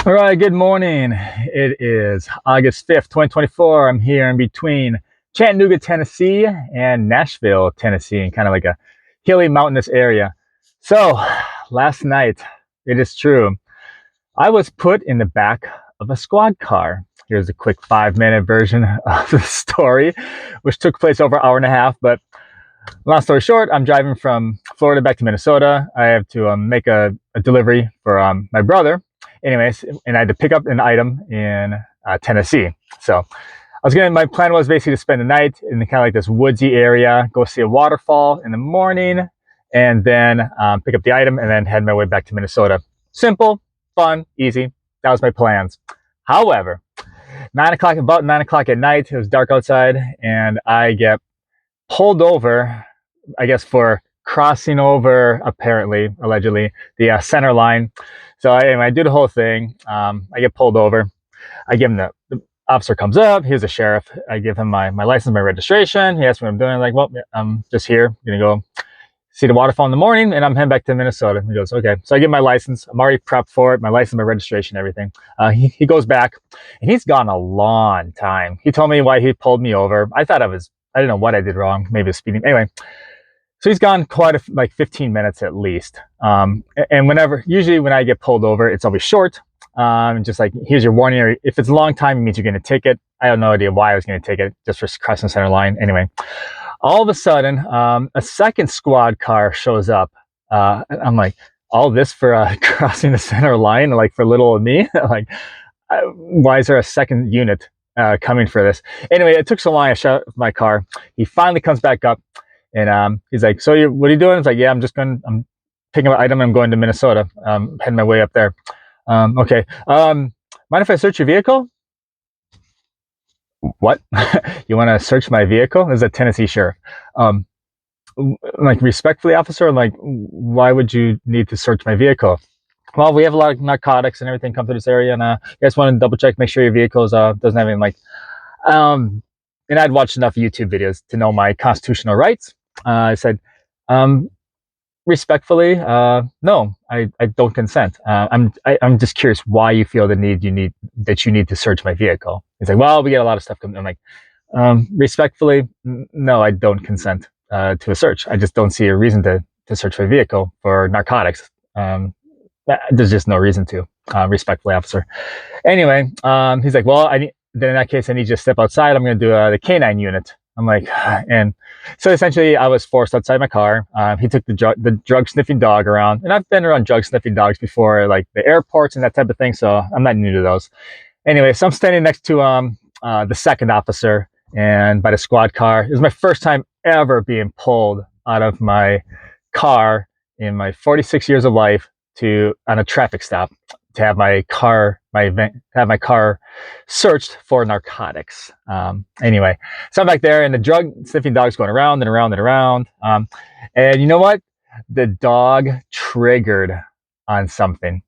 All right, good morning. It is August 5th, 2024. I'm here in between Chattanooga, Tennessee and Nashville, Tennessee, in kind of like a hilly mountainous area. So, last night, it is true, I was put in the back of a squad car. Here's a quick 5-minute version of the story, which took place over an hour and a half. But long story short, I'm driving from Florida back to Minnesota. I have to make a delivery for my brother. Anyways, and I had to pick up an item in Tennessee. So my plan was basically to spend the night in kind of like this woodsy area, go see a waterfall in the morning, and then pick up the item and then head my way back to Minnesota. Simple, fun, easy. That was my plans. However, about 9 o'clock at night, it was dark outside, and I get pulled over, I guess, for crossing over, apparently, allegedly, the center line. So anyway, I do the whole thing. I get pulled over. I give him the officer comes up. Here's the sheriff. I give him my license, my registration. He asks me what I'm doing. I'm like, well, I'm just here. I'm going to go see the waterfall in the morning, and I'm heading back to Minnesota. He goes, okay. So I get my license. I'm already prepped for it, my license, my registration, everything. He goes back, and he's gone a long time. He told me why he pulled me over. I didn't know what I did wrong. Maybe it was speeding. Anyway, so he's gone like 15 minutes at least. And usually when I get pulled over, it's always short. Just like, here's your warning. Or if it's a long time, it means you're going to take it. I have no idea why I was going to take it, just for crossing the center line. Anyway, all of a sudden, a second squad car shows up. I'm like, all this for crossing the center line, like for little old me? Like, why is there a second unit coming for this? Anyway, it took so long. I shut my car. He finally comes back up, and he's like, "So what are you doing?" It's like, "Yeah, I'm picking up an item. I'm going to Minnesota. Heading my way up there." Okay. Mind if I search your vehicle? What? You want to search my vehicle? This is a Tennessee sheriff. Um, like, respectfully, officer, like, why would you need to search my vehicle? Well, we have a lot of narcotics and everything come through this area, and I just want to double check, make sure your vehicle doesn't have any like. Um, and I'd watched enough YouTube videos to know my constitutional rights. I said, um, respectfully, no, I don't consent. I'm just curious why you feel you need to search my vehicle. He's like, well, we get a lot of stuff coming. I'm like, respectfully, no, I don't consent to a search. I just don't see a reason to search my vehicle for narcotics. There's just no reason to. Respectfully, officer. Anyway, he's like, well, then in that case, I need you to step outside. I'm going to do the canine unit. I'm like, and so essentially, I was forced outside my car. He took the drug sniffing dog around, and I've been around drug sniffing dogs before, like the airports and that type of thing. So I'm not new to those. Anyway, so I'm standing next to the second officer, and by the squad car. It was my first time ever being pulled out of my car in my 46 years of life on a traffic stop to have my car searched for narcotics. Anyway, so I'm back there, and the drug sniffing dog's going around and around and around. And you know what? The dog triggered on something.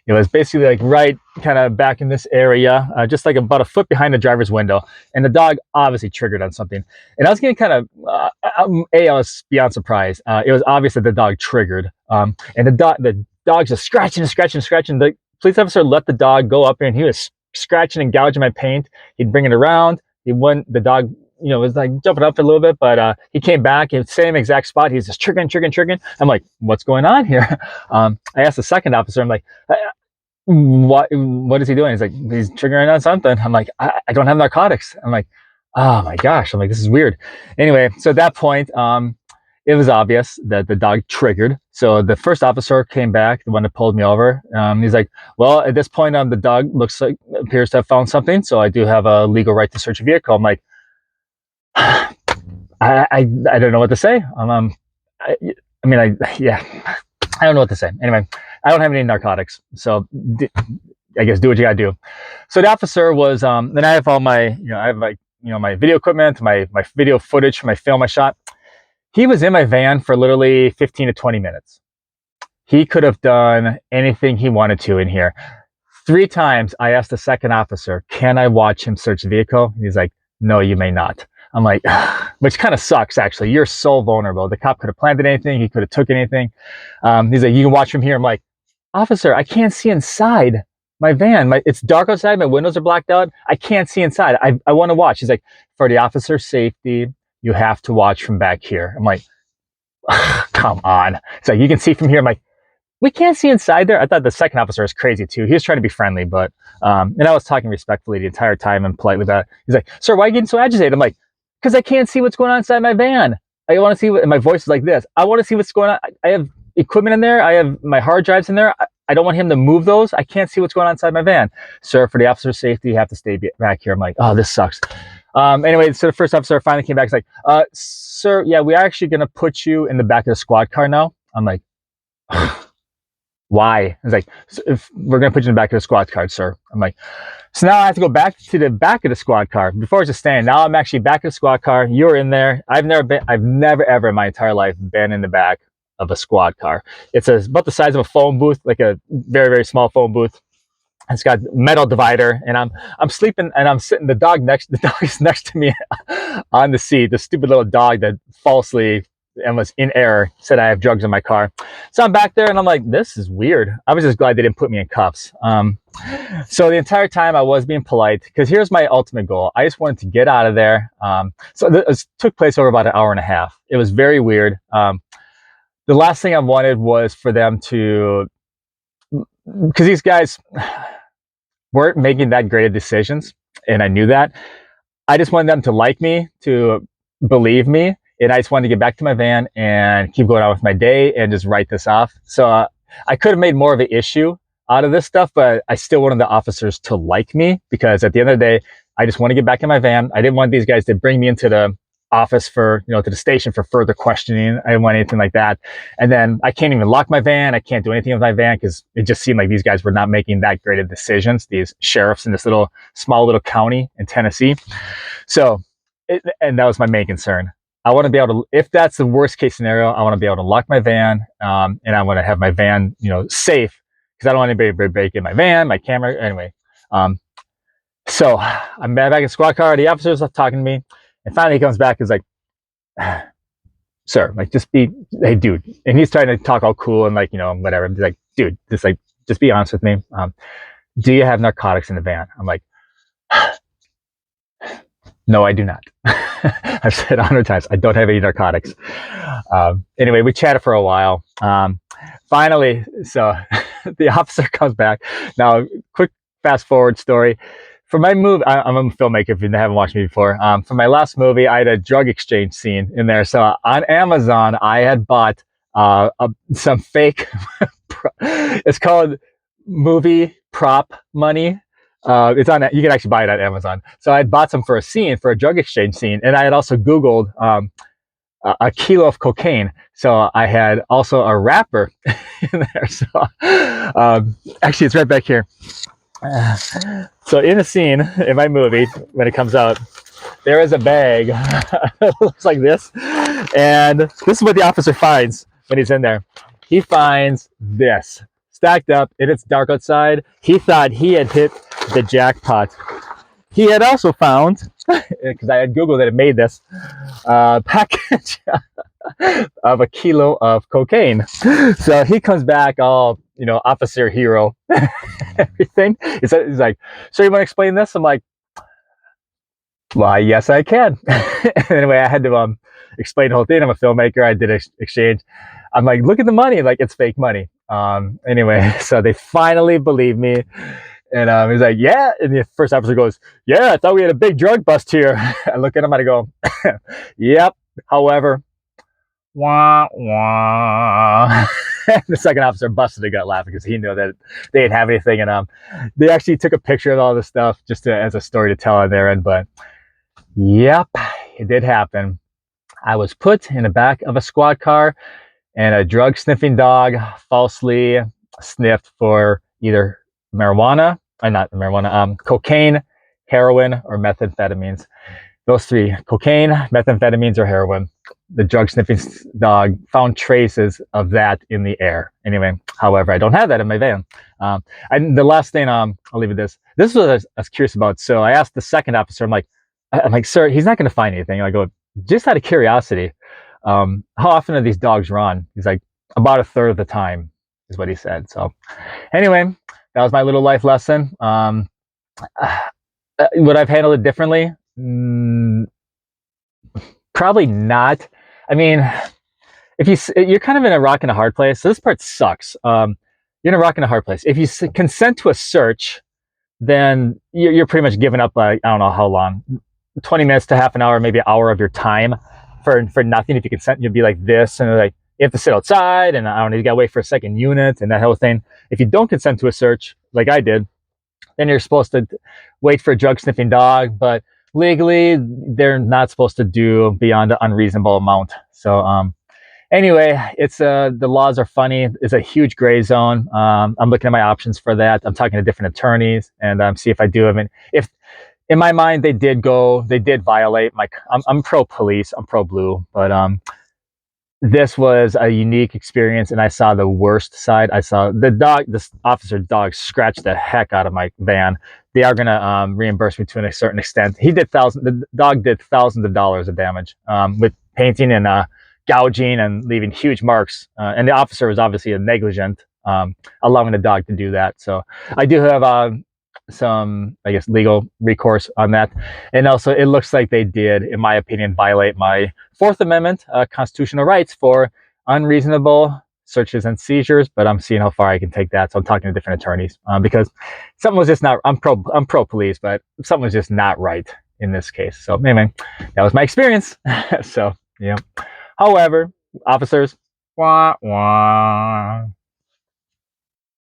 It was basically like right kind of back in this area, just like about a foot behind the driver's window. And the dog obviously triggered on something. And I was getting kind of, I was beyond surprised. It was obvious that the dog triggered. And the dog's just scratching and scratching and scratching. The police officer let the dog go up there, and he was scratching and gouging my paint. He'd bring it around. The dog, was like jumping up a little bit, but he came back in the same exact spot. He's just triggering. I'm like, what's going on here? I asked the second officer, I'm like, what is he doing? He's like, he's triggering on something. I'm like, I don't have narcotics. I'm like, oh my gosh. I'm like, this is weird. Anyway, so at that point, it was obvious that the dog triggered. So the first officer came back, the one that pulled me over. He's like, well, at this point, the dog appears to have found something. So I do have a legal right to search a vehicle. I'm like, I don't know what to say. Yeah, I don't know what to say. Anyway, I don't have any narcotics, so I guess do what you gotta do. So the officer was, then I have all my, my video equipment, my video footage, my film I shot. He was in my van for literally 15 to 20 minutes. He could have done anything he wanted to in here. 3 times I asked the second officer, can I watch him search the vehicle? And he's like, no, you may not. I'm like, which kind of sucks, actually. You're so vulnerable. The cop could have planted anything. He could have took anything. He's like, you can watch from here. I'm like, officer, I can't see inside my van, it's dark outside, my windows are blacked out, I can't see inside. I want to watch. He's like, for the officer's safety, you have to watch from back here. I'm like, come on. It's like, you can see from here. I'm like, we can't see inside there. I thought the second officer was crazy too. He was trying to be friendly, but and I was talking respectfully the entire time and politely about it. He's like, sir, why are you getting so agitated? I'm like, because I can't see what's going on inside my van. I want to see what, and my voice is like this. I want to see what's going on. I have equipment in there. I have my hard drives in there. I don't want him to move those. I can't see what's going on inside my van. Sir, for the officer's safety, you have to stay back here. I'm like, oh, this sucks. Anyway, so the first officer finally came back. He's like, sir, yeah, we are actually going to put you in the back of the squad car now. I'm like, why? It's like, so if we're going to put you in the back of the squad car, sir. I'm like, so now I have to go back to the back of the squad car. Before I was just standing. Now I'm actually back of the squad car. You're in there. I've never ever in my entire life been in the back of a squad car. It's about the size of a phone booth, like a very, very small phone booth. It's got metal divider, and I'm sleeping, and I'm sitting. The dog is next to me on the seat. The stupid little dog that falsely and was in error said I have drugs in my car. So I'm back there, and I'm like, this is weird. I was just glad they didn't put me in cuffs. So the entire time I was being polite, because here's my ultimate goal. I just wanted to get out of there. So this took place over about an hour and a half. It was very weird. The last thing I wanted was for them to, because these guys weren't making that great of decisions, and I knew that. I just wanted them to like me, to believe me, and I just wanted to get back to my van and keep going on with my day and just write this off. So I could have made more of an issue out of this stuff, but I still wanted the officers to like me, because at the end of the day, I just want to get back in my van. I didn't want these guys to bring me into the office to the station for further questioning. I didn't want anything like that. And then I can't even lock my van. I can't do anything with my van because it just seemed like these guys were not making that great of decisions, these sheriffs in this small little county in Tennessee. So, and that was my main concern. I want to be able to, if that's the worst case scenario, I want to be able to lock my van, and I want to have my van, safe, because I don't want anybody to break in my van, my camera, anyway. So I'm back in the squad car. The officers are talking to me, and finally he comes back. He's like, sir, like, hey, dude. And he's trying to talk all cool and whatever. He's like, dude, just be honest with me. Do you have narcotics in the van? I'm like, no, I do not. I've said 100 times, I don't have any narcotics. Anyway, we chatted for a while. Finally, so the officer comes back. Now, quick fast forward story. For my movie, I'm a filmmaker if you haven't watched me before. For my last movie, I had a drug exchange scene in there. So on Amazon, I had bought some fake, it's called movie prop money. It's on, you can actually buy it at Amazon. So I had bought some for a drug exchange scene. And I had also Googled a kilo of cocaine. So I had also a wrapper in there. So actually, it's right back here. So in a scene in my movie, when it comes out, there is a bag that looks like this. And this is what the officer finds when he's in there. He finds this stacked up, and it's dark outside. He thought he had hit the jackpot. He had also found, because I had Googled that it made this, package of a kilo of cocaine. So he comes back all, officer hero, everything. He's like, so you want to explain this? I'm like, well, yes, I can. Anyway, I had to explain the whole thing. I'm a filmmaker. I did exchange. I'm like, look at the money. Like, it's fake money. Anyway, so they finally believe me. And he's like, yeah. And the first officer goes, yeah, I thought we had a big drug bust here. I look at him and I go, yep. However, wah, wah. The second officer busted a gut laughing because he knew that they didn't have anything. And they actually took a picture of all this stuff just as a story to tell on their end. But yep, it did happen. I was put in the back of a squad car, and a drug sniffing dog falsely sniffed for either cocaine, heroin, or methamphetamines. Those three: cocaine, methamphetamines, or heroin. The drug sniffing dog found traces of that in the air. Anyway, however, I don't have that in my van. And the last thing, I'll leave it this. This is what I was curious about. So I asked the second officer, I'm like, sir, he's not going to find anything. I go, just out of curiosity, how often do these dogs run? He's like, about a third of the time, is what he said. So anyway, that was my little life lesson. Would I've handled it differently? Probably not. I mean, if you're kind of in a rock and a hard place, so this part sucks. You're in a rock and a hard place. If you consent to a search, then you're pretty much giving up, like, I don't know how long, 20 minutes to half an hour, maybe an hour of your time for nothing. If you consent, you'll be like this, and like you have to sit outside, and I don't know, you gotta wait for a second unit and that whole thing. If you don't consent to a search, like I did, then you're supposed to wait for a drug sniffing dog, but legally they're not supposed to do beyond an unreasonable amount. So anyway, it's the laws are funny. It's a huge gray zone. I'm looking at my options for that. I'm talking to different attorneys and see if I do have it. If in my mind they did violate my. I'm pro police. I'm pro blue, but this was a unique experience, and I saw the worst side. I saw this officer dog scratch the heck out of my van. They are gonna reimburse me to a certain extent. The dog did thousands of dollars of damage with painting and gouging and leaving huge marks. And the officer was obviously negligent, allowing the dog to do that. So I do have some, I guess, legal recourse on that. And also, it looks like they did, in my opinion, violate my Fourth Amendment constitutional rights for unreasonable searches and seizures. But I'm seeing how far I can take that. So I'm talking to different attorneys because something was just not. I'm pro police, but something was just not right in this case. So anyway, that was my experience. So yeah. However, officers, wah, wah.